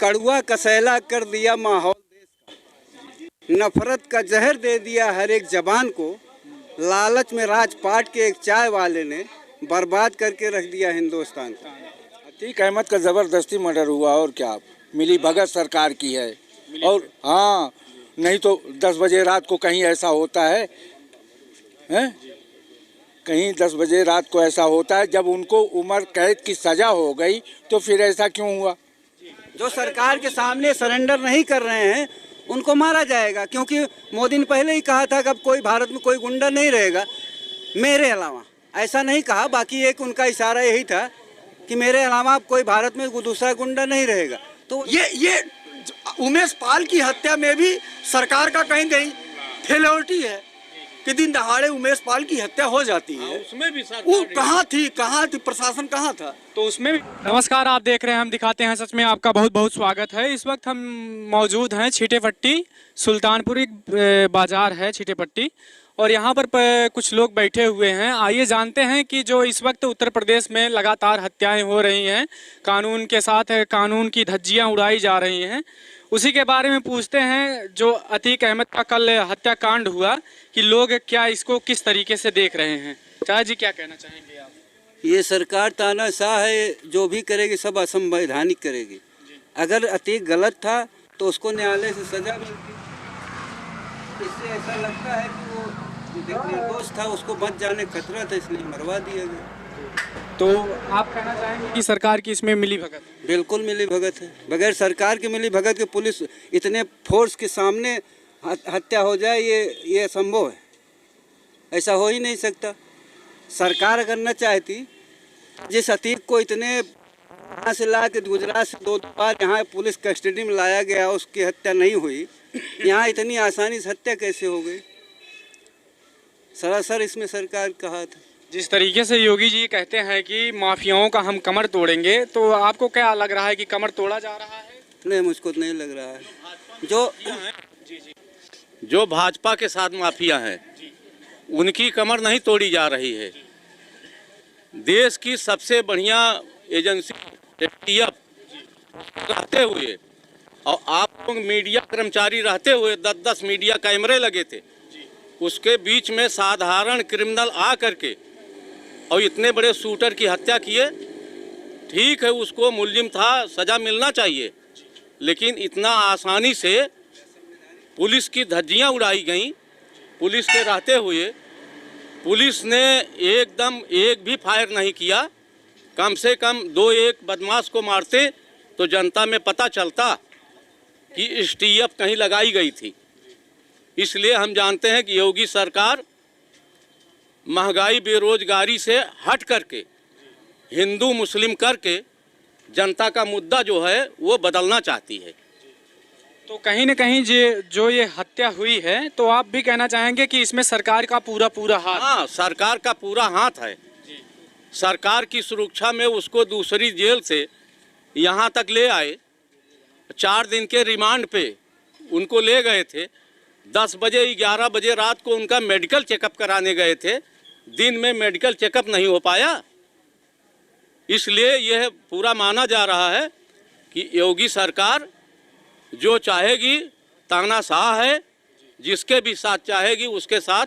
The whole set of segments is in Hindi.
कड़वा कसैला कर दिया माहौल देश का, नफरत का जहर दे दिया हर एक जवान को, लालच में राजपाट के एक चाय वाले ने बर्बाद करके रख दिया हिंदुस्तान को। अतीक अहमद का ज़बरदस्ती मर्डर हुआ और क्या, मिली भगत सरकार की है। और हाँ, नहीं तो 10 बजे रात को कहीं ऐसा होता है, हैं? कहीं 10 बजे रात को ऐसा होता है, जब उनको उम्र कैद की सज़ा हो गई तो फिर ऐसा क्यों हुआ? जो सरकार के सामने सरेंडर नहीं कर रहे हैं उनको मारा जाएगा, क्योंकि मोदी ने पहले ही कहा था कि अब कोई भारत में कोई गुंडा नहीं रहेगा मेरे अलावा। ऐसा नहीं कहा, बाकी एक उनका इशारा यही था कि मेरे अलावा अब कोई भारत में दूसरा गुंडा नहीं रहेगा। तो ये उमेश पाल की हत्या में भी सरकार का कहीं कहीं फेलियोरिटी है कि दिन दहाड़े उमेश पाल की हत्या हो जाती है। उसमें भी वो कहाँ थी प्रशासन कहाँ था? तो उसमें भी। नमस्कार, आप देख रहे हैं हम दिखाते हैं सच में, आपका बहुत बहुत स्वागत है। इस वक्त हम मौजूद हैं छीटेपट्टी, सुल्तानपुरी बाजार है छीटेपट्टी, और यहाँ पर कुछ लोग बैठे हुए हैं। आइए जानते हैं कि जो इस वक्त उत्तर प्रदेश में लगातार हत्याएं हो रही हैं, कानून के साथ कानून की धज्जियां उड़ाई जा रही हैं, उसी के बारे में पूछते हैं। जो अतीक अहमद का कल हत्याकांड हुआ कि लोग क्या इसको किस तरीके से देख रहे हैं, चाचा जी क्या कहना चाहेंगे आप? ये सरकार तानाशाह है, जो भी करेगी सब असंवैधानिक करेगी। अगर अतीक गलत था तो उसको न्यायालय से सजा मिलती। इससे ऐसा लगता है कि वो निर्दोष था, उसको बच जाने खतरा था, इसलिए मरवा दिया गया। तो आप कहना चाहेंगे कि सरकार की इसमें मिली भगत? बिल्कुल मिली भगत है। बगैर सरकार की मिली भगत के पुलिस इतने फोर्स के सामने हत्या हो जाए, ये असंभव है। ऐसा हो ही नहीं सकता। सरकार अगर न चाहती, जिस अतीक को इतने यहाँ से ला के गुजरात से 2 बार यहाँ पुलिस कस्टडी में लाया गया, उसकी हत्या नहीं हुई, यहाँ इतनी आसानी से हत्या कैसे हो गई? सरासर इसमें सरकार का हाथ है। जिस तरीके से योगी जी कहते हैं कि माफियाओं का हम कमर तोड़ेंगे, तो आपको क्या लग रहा है कि कमर तोड़ा जा रहा है? नहीं, मुझको नहीं लग रहा है। जो भाजपा के साथ माफिया हैं उनकी कमर नहीं तोड़ी जा रही है। देश की सबसे बढ़िया एजेंसी एटीएफ रहते हुए और आप लोग मीडिया कर्मचारी रहते हुए 10-10 मीडिया कैमरे लगे थे, उसके बीच में साधारण क्रिमिनल आ करके और इतने बड़े शूटर की हत्या किए। ठीक है, उसको मुल्जिम था, सज़ा मिलना चाहिए, लेकिन इतना आसानी से पुलिस की धज्जियां उड़ाई गई। पुलिस के रहते हुए पुलिस ने एकदम एक भी फायर नहीं किया। कम से कम 2-1 बदमाश को मारते तो जनता में पता चलता कि एसटीएफ कहीं लगाई गई थी। इसलिए हम जानते हैं कि योगी सरकार महंगाई बेरोजगारी से हट करके हिंदू मुस्लिम करके जनता का मुद्दा जो है वो बदलना चाहती है। तो कहीं न कहीं जो ये हत्या हुई है, तो आप भी कहना चाहेंगे कि इसमें सरकार का पूरा हाथ? हाँ, सरकार का पूरा हाथ है। सरकार की सुरक्षा में उसको दूसरी जेल से यहाँ तक ले आए। 4 दिन के रिमांड पे उनको ले गए थे। 10 बजे 11 बजे रात को उनका मेडिकल चेकअप कराने गए थे। दिन में मेडिकल चेकअप नहीं हो पाया। इसलिए यह पूरा माना जा रहा है कि योगी सरकार जो चाहेगी तानाशाह है, जिसके भी साथ चाहेगी उसके साथ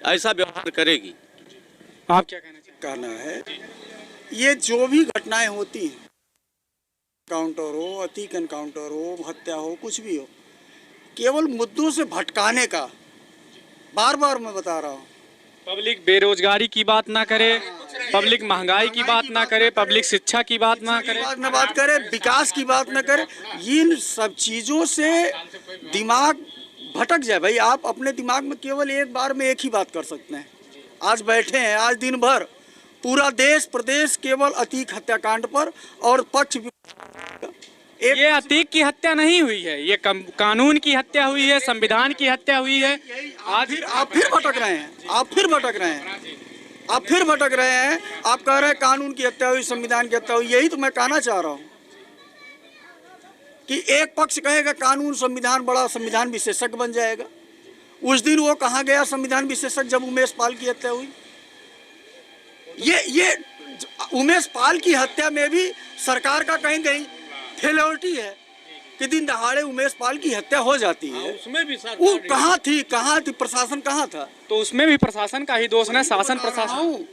ऐसा व्यवहार करेगी। आप क्या कहना चाहेंगे? कहना है, ये जो भी घटनाएं होती हैं, एनकाउंटर हो, अतीक एनकाउंटर हो, हत्या हो, कुछ भी हो, केवल मुद्दों से भटकाने का, बार बार मैं बता रहा हूँ। पब्लिक बेरोजगारी की बात ना करे, पब्लिक महंगाई की बात ना करे, पब्लिक शिक्षा की बात ना करे, विकास की बात ना करे। इन सब चीज़ों से दिमाग भटक जाए। भाई, आप अपने दिमाग में केवल एक बार में एक ही बात कर सकते हैं। आज बैठे हैं, आज दिन भर पूरा देश प्रदेश केवल अतीक हत्याकांड पर और पक्ष। ये अतीक की हत्या नहीं हुई है, ये कानून की हत्या हुई है, संविधान की हत्या हुई है। आज आप फिर भटक रहे हैं, आप फिर भटक रहे हैं। आप कह रहे हैं कानून की हत्या हुई, संविधान की हत्या हुई। यही तो मैं कहना चाह रहा हूँ कि एक पक्ष कहेगा कानून संविधान, बड़ा संविधान विशेषज्ञ बन जाएगा। उस दिन वो कहाँ गया संविधान विशेषज्ञ जब उमेश पाल की हत्या हुई? ये उमेश पाल की हत्या में भी सरकार का कहीं कहीं फेलियोरिटी है कि दिन दहाड़े उमेश पाल की हत्या हो जाती है, उसमें भी वो कहाँ थी प्रशासन कहाँ था? तो उसमें भी प्रशासन का ही दोष है, शासन प्रशासन।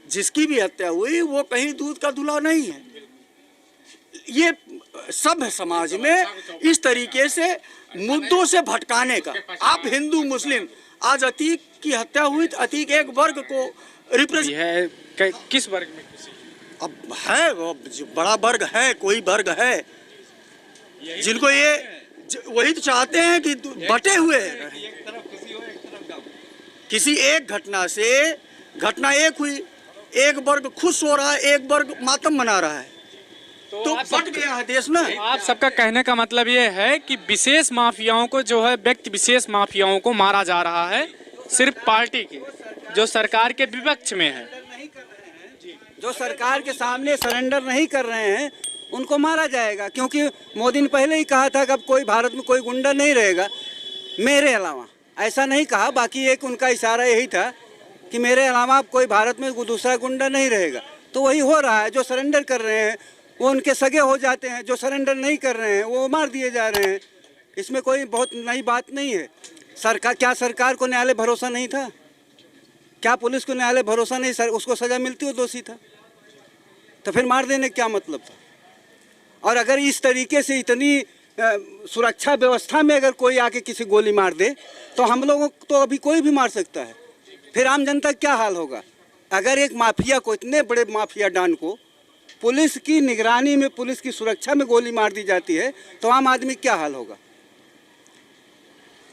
जिसकी भी हत्या हुई वो कहीं दूध का दूल्हा नहीं है। ये सब समाज में इस तरीके से मुद्दों से भटकाने का। आप हिंदू मुस्लिम, आज अतीक की हत्या हुई तो अतीक एक वर्ग को रिप्रेजेंट है, किस वर्ग में खुशी? अब है वो बड़ा वर्ग है, कोई वर्ग है जिनको ये वही तो चाहते हैं कि बटे हुए किसी एक घटना से। घटना एक हुई, एक वर्ग खुश हो रहा है, एक वर्ग मातम मना रहा है, तो बट गया है देश ना। आप सबका कहने का मतलब ये है कि विशेष माफियाओं को जो है, व्यक्ति विशेष माफियाओं को मारा जा रहा है, सिर्फ पार्टी की जो सरकार के विपक्ष में है, जो सरकार के सामने सरेंडर नहीं कर रहे हैं उनको मारा जाएगा। क्योंकि मोदी ने पहले ही कहा था कि अब कोई भारत में कोई गुंडा नहीं रहेगा मेरे अलावा। ऐसा नहीं कहा, बाकी एक उनका इशारा यही था कि मेरे अलावा अब कोई भारत में दूसरा गुंडा नहीं रहेगा। तो वही हो रहा है। जो सरेंडर कर रहे हैं वो उनके सगे हो जाते हैं, जो सरेंडर नहीं कर रहे हैं वो मार दिए जा रहे हैं। इसमें कोई बहुत नई बात नहीं है। सरकार को न्यायालय भरोसा नहीं था? क्या पुलिस को न्यायालय भरोसा नहीं? उसको सजा मिलती हो दोषी था तो फिर मार देने क्या मतलब था? और अगर इस तरीके से इतनी सुरक्षा व्यवस्था में अगर कोई आके किसी गोली मार दे तो हम लोगों को तो अभी कोई भी मार सकता है, फिर आम जनता क्या हाल होगा? अगर एक माफिया को, इतने बड़े माफिया डॉन को पुलिस की निगरानी में, पुलिस की सुरक्षा में गोली मार दी जाती है तो आम आदमी क्या हाल होगा?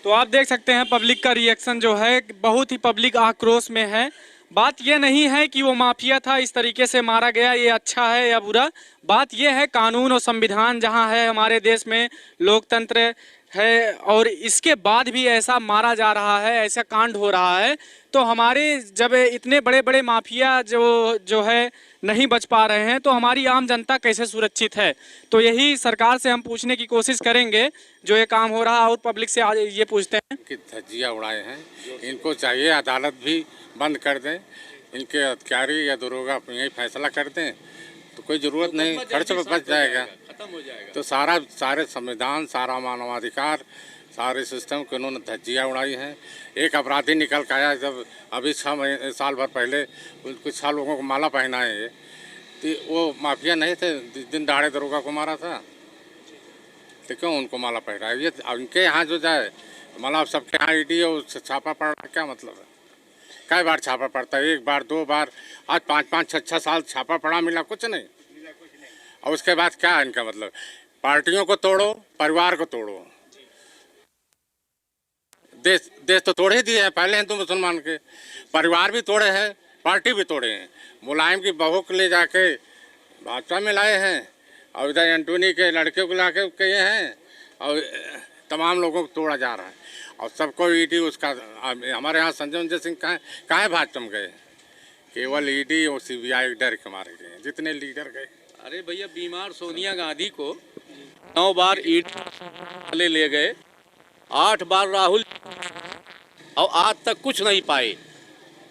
तो आप देख सकते हैं पब्लिक का रिएक्शन जो है, बहुत ही पब्लिक आक्रोश में है। बात यह नहीं है कि वो माफिया था, इस तरीके से मारा गया, ये अच्छा है या बुरा। बात यह है कानून और संविधान जहां है हमारे देश में, लोकतंत्र है, और इसके बाद भी ऐसा मारा जा रहा है, ऐसा कांड हो रहा है, तो हमारे जब इतने बड़े बड़े माफिया जो है नहीं बच पा रहे हैं तो हमारी आम जनता कैसे सुरक्षित है? तो यही सरकार से हम पूछने की कोशिश करेंगे जो ये काम हो रहा है। और पब्लिक से आज ये पूछते हैं कि धज्जियाँ उड़ाए हैं, इनको चाहिए अदालत भी बंद कर दें, इनके अधिकारी या दरोगा यही फैसला कर दें तो कोई ज़रूरत नहीं, खर्च बच जाएगा। तो सारे संविधान, सारा मानवाधिकार, सारे सिस्टम के उन्होंने धज्जियाँ उड़ाई हैं। एक अपराधी निकल के आया जब अभी 6 साल भर पहले कुछ लोगों को माला पहनाए, तो वो माफिया नहीं थे, दिन दहाड़े दरोगा को मारा था, तो क्यों उनको माला पहनाए? ये उनके यहाँ जो जाए मतलब सबके यहाँ ईडी और छापा पड़ रहा, क्या मतलब है? कई बार छापा पड़ता है, 1 बार 2 बार, आज 5-5, 6-6 साल छापा पड़ा, मिला कुछ नहीं। और उसके बाद क्या है इनका मतलब? पार्टियों को तोड़ो, परिवार को तोड़ो। देश तो तोड़ ही दिए हैं पहले हिंदू मुसलमान के, परिवार भी तोड़े हैं, पार्टी भी तोड़े हैं। मुलायम की बहू को ले जाके भाजपा में लाए हैं और इधर एंटोनी के लड़के को ला के ये हैं, और तमाम लोगों को तोड़ा जा रहा है। और सबको ईडी उसका, हमारे यहाँ संजय सिंह कहाँ भाजपा में गए? केवल ईडी और CBI डर के मारे गए, जितने लीडर गए। अरे भैया, बीमार सोनिया गांधी को 9 बार ईडी ले गए, 8 बार राहुल, और आज तक कुछ नहीं पाए,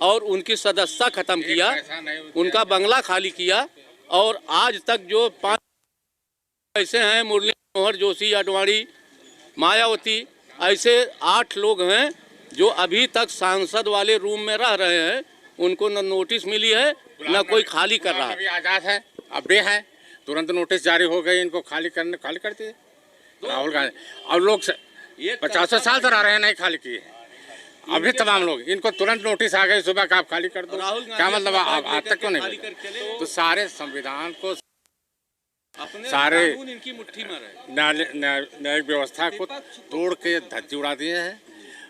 और उनकी सदस्यता खत्म किया, उनका बंगला खाली किया, और आज तक जो 5 ऐसे हैं, मुरली मनोहर जोशी, आडवाणी, मायावती, ऐसे 8 लोग हैं जो अभी तक सांसद वाले रूम में रह रहे हैं, उनको न नोटिस मिली है न कोई खाली कर रहा है। अभी आजाद है, अब भी है, तुरंत नोटिस जारी हो गई, इनको खाली कर दिए राहुल गांधी। और लोग 50 साल से रह रहे हैं, नहीं खाली किए, अभी तमाम लोग, इनको तुरंत नोटिस आ गई सुबह का आप खाली कर दो। क्या मतलब? आज तक क्यों नहीं? तो सारे संविधान को, सारे इनकी मुट्ठी में रहे, न्यायिक व्यवस्था को तोड़ के धज्जी उड़ा दिए हैं।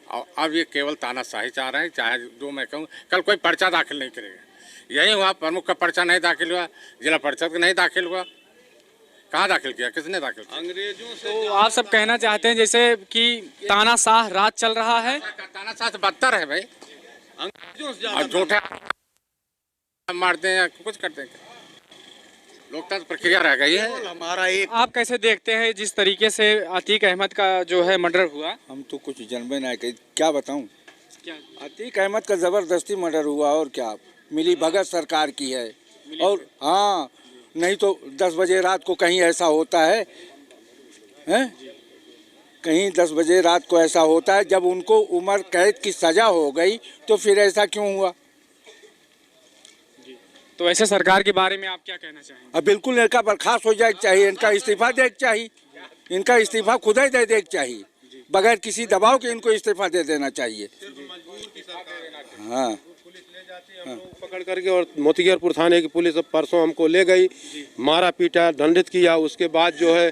और अब ये केवल तानाशाही चाह रहे हैं। चाहे जो मैं कहूँ, कल कोई पर्चा दाखिल नहीं करेगा, यही हुआ, प्रमुख का पर्चा नहीं दाखिल हुआ, जिला परिषद का नहीं दाखिल हुआ, कहाँ दाखिल किया, किसने दाखिल किया? अंग्रेजों से। तो आप सब कहना चाहते हैं जैसे कि तानाशाह राज चल रहा है? तानाशाह से बदतर है भाई, अंग्रेजों से और झूठे मारते हैं, कुछ करते हैं, लोकतंत्र प्रक्रिया रह गई है। हमारा एक, आप कैसे देखते हैं जिस तरीके से अतीक अहमद का जो है मर्डर हुआ? हम तो कुछ जनबे नहीं कही, क्या बताऊं? क्या? अतीक अहमद का जबरदस्ती मर्डर हुआ, और क्या, मिली भगत सरकार की है। और हाँ, नहीं तो 10 बजे रात को कहीं ऐसा होता है हैं? कहीं 10 बजे रात को ऐसा होता है, जब उनको उम्र कैद की सजा हो गई तो फिर ऐसा क्यों हुआ? तो ऐसे सरकार के बारे में आप क्या कहना चाहेंगे? अब बिल्कुल इनका बर्खास्त हो जाए चाहिए, इनका इस्तीफा दे चाहिए, इनका इस्तीफा खुद ही दे चाहिए, बगैर किसी दबाव के इनको इस्तीफा दे देना चाहिए। हाँ, पकड़ करके और मोतीगरपुर थाने की पुलिस अब परसों हमको ले गई, मारा पीटा दंडित किया। उसके बाद जो है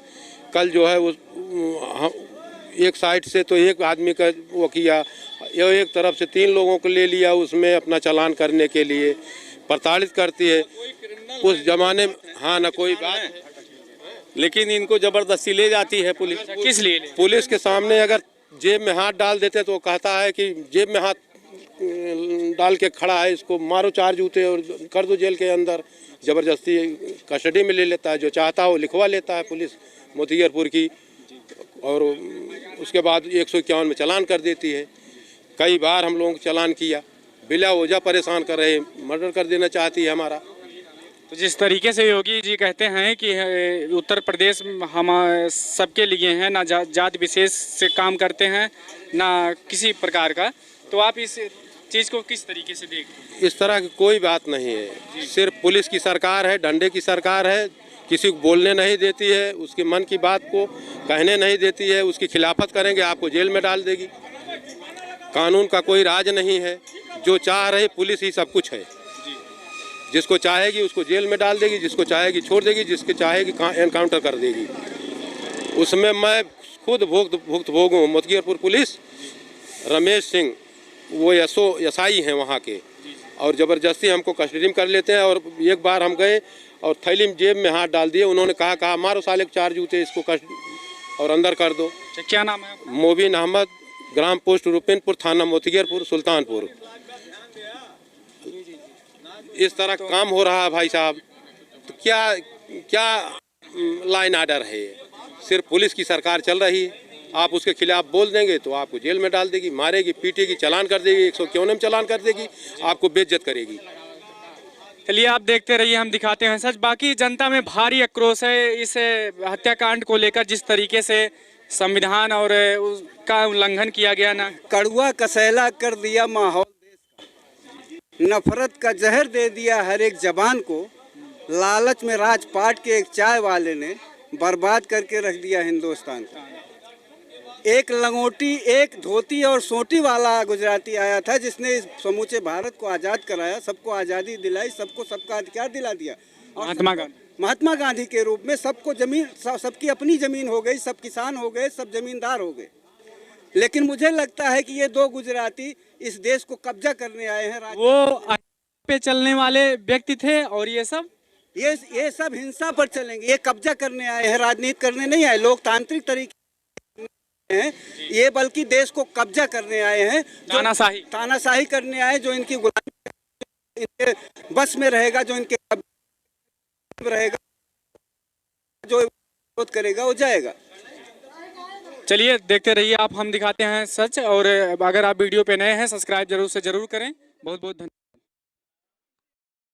कल जो है उस एक साइड से तो एक आदमी का वो किया, एक तरफ से 3 लोगों को ले लिया उसमें अपना चालान करने के लिए, प्रताड़ित करती है उस जमाने में। हाँ ना कोई बात, लेकिन इनको जबरदस्ती ले जाती है पुलिस। किस लिए? पुलिस के सामने अगर जेब में हाथ डाल देते तो वो कहता है कि जेब में हाथ डाल के खड़ा है, इसको मारो 4 जूते और कर दो जेल के अंदर। ज़बरदस्ती कस्टडी में ले लेता है, जो चाहता है वो लिखवा लेता है पुलिस मोतीगरपुर की, और उसके बाद 151 में चालान कर देती है। कई बार हम लोगों को चालान किया, बिला वजह परेशान कर रहे, मर्डर कर देना चाहती है हमारा। तो जिस तरीके से योगी जी कहते हैं कि उत्तर प्रदेश हम सबके लिए हैं, ना जात विशेष से काम करते हैं ना किसी प्रकार का, तो आप इस चीज़ को किस तरीके से देखते हैं? इस तरह की कोई बात नहीं है, सिर्फ पुलिस की सरकार है, डंडे की सरकार है, किसी को बोलने नहीं देती है, उसके मन की बात को कहने नहीं देती है, उसकी खिलाफत करेंगे आपको जेल में डाल देगी। कानून का कोई राज नहीं है, जो चाह रही पुलिस ही सब कुछ है। जिसको चाहेगी उसको जेल में डाल देगी, जिसको चाहेगी छोड़ देगी, जिसको चाहेगी एनकाउंटर कर देगी। उसमें मैं खुद भुक्त हूँ। मोतीगरपुर पुलिस, रमेश सिंह वो एसआई हैं वहाँ के, और ज़बरदस्ती हमको कस्टडी में कर लेते हैं। और एक बार हम गए और थैली में जेब में हाथ डाल दिए, उन्होंने कहा मारो साले को 4 जूते, इसको और अंदर कर दो। क्या नाम है आपका? मोबिन अहमद, ग्राम पोस्ट रुपिनपुर, थाना मोतीगरपुर, सुल्तानपुर। इस तरह काम हो रहा है भाई साहब, तो क्या लाइन आर्डर है? सिर्फ पुलिस की सरकार चल रही है, आप उसके खिलाफ बोल देंगे तो आपको जेल में डाल देगी, मारेगी, पीटेगी, चालान कर देगी, 151 में चालान कर देगी, आपको बेइज्जत करेगी। चलिए आप देखते रहिए, हम दिखाते हैं सच। बाकी जनता में भारी आक्रोश है इस हत्याकांड को लेकर, जिस तरीके से संविधान और उसका उल्लंघन किया गया ना। कड़वा कसैला कर दिया माहौल देश का, नफरत का जहर दे दिया हर एक जवान को, लालच में राजपाट के एक चाय वाले ने बर्बाद करके रख दिया हिंदुस्तान को। एक लंगोटी, एक धोती और सोटी वाला गुजराती आया था जिसने इस समूचे भारत को आज़ाद कराया, सबको आज़ादी दिलाई, सबको सबका अधिकार दिला दिया। महात्मा गांधी के रूप में सबको जमीन, सबकी अपनी ज़मीन हो गई, सब किसान हो गए, सब जमींदार हो गए। लेकिन मुझे लगता है कि ये 2 गुजराती इस देश को कब्जा करने आए हैं। वो पे चलने वाले व्यक्ति थे और ये सब हिंसा पर चलेंगे। ये कब्जा करने आए हैं, राजनीति करने नहीं आए, लोकतांत्रिक तरीके हैं ये, बल्कि देश को कब्जा करने आए हैं, तानाशाही करने आए, जो इनकी गुलामी इनके बस में रहेगा, जो इनके रहेगा, जो विरोध करेगा वो जाएगा। चलिए देखते रहिए आप, हम दिखाते हैं सच। और अगर आप वीडियो पे नए हैं, सब्सक्राइब जरूर से जरूर करें। बहुत बहुत धन्यवाद।